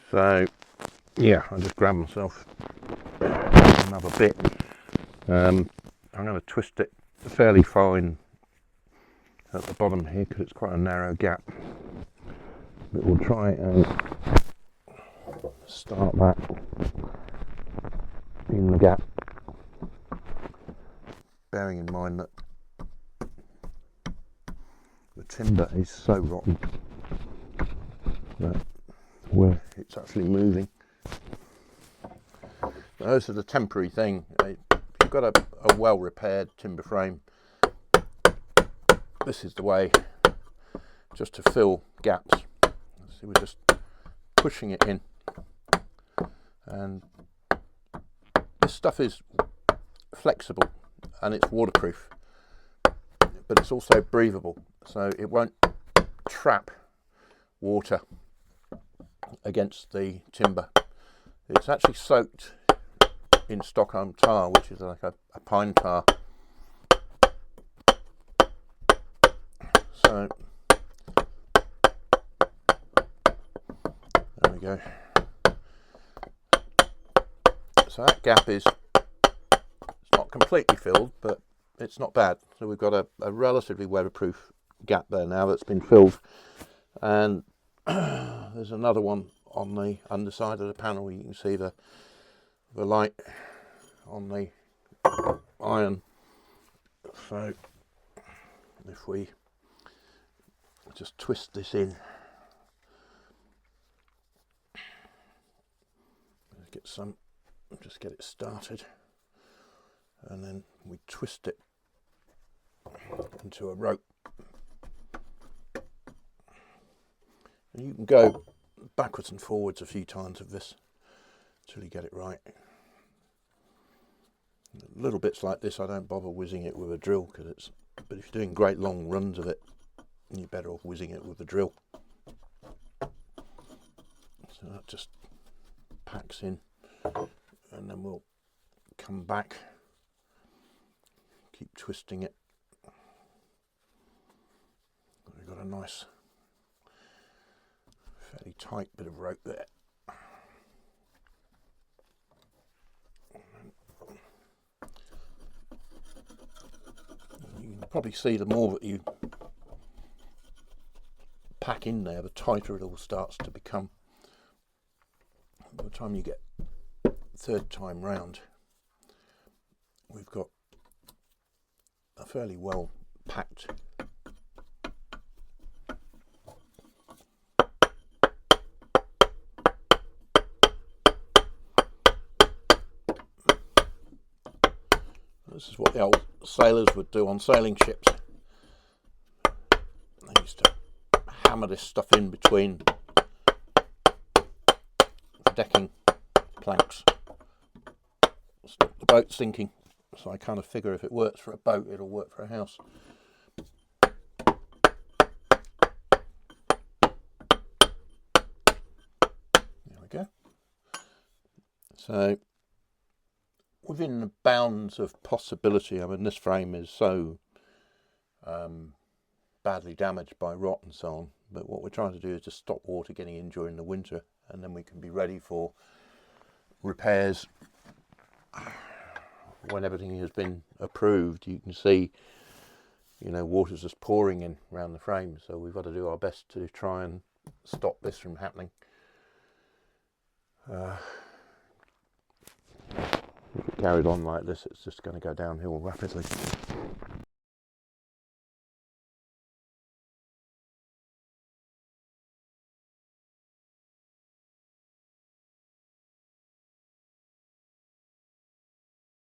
So yeah, I just grabbed myself another bit. I'm going to twist it fairly fine at the bottom here because it's quite a narrow gap, but we'll try and start that in the gap, bearing in mind that the timber is so rotten that where it's actually moving. Those are the temporary thing. If you've got a well repaired timber frame, this is the way, just to fill gaps. So we're just pushing it in, and this stuff is flexible and it's waterproof, but it's also breathable, so it won't trap water against the timber. It's actually soaked in Stockholm tar, which is like a pine tar. So there we go. So that gap is, it's not completely filled, but it's not bad. So we've got a relatively weatherproof gap there now that's been filled, and there's another one on the underside of the panel. You can see the light on the iron. So if we just twist this in, just get it started, and then we twist it into a rope, and you can go backwards and forwards a few times of this until you get it right. Little bits like this, I don't bother whizzing it with a drill, but if you're doing great long runs of it, you're better off whizzing it with a drill. So that just packs in, and then we'll come back, keep twisting it. We've got a nice, fairly tight bit of rope there. You can probably see the more that you pack in there, the tighter it all starts to become. By the time you get third time round, we've got a fairly well packed This is what the old sailors would do on sailing ships. They used to hammer this stuff in between decking planks, stop the boat sinking. So I kind of figure if it works for a boat, it'll work for a house. There we go. So within the bounds of possibility, I mean, this frame is so badly damaged by rot and so on, but what we're trying to do is just stop water getting in during the winter, and then we can be ready for repairs when everything has been approved. You can see, you know, water's just pouring in around the frame, so we've got to do our best to try and stop this from happening. If it carried on like this, it's just going to go downhill rapidly.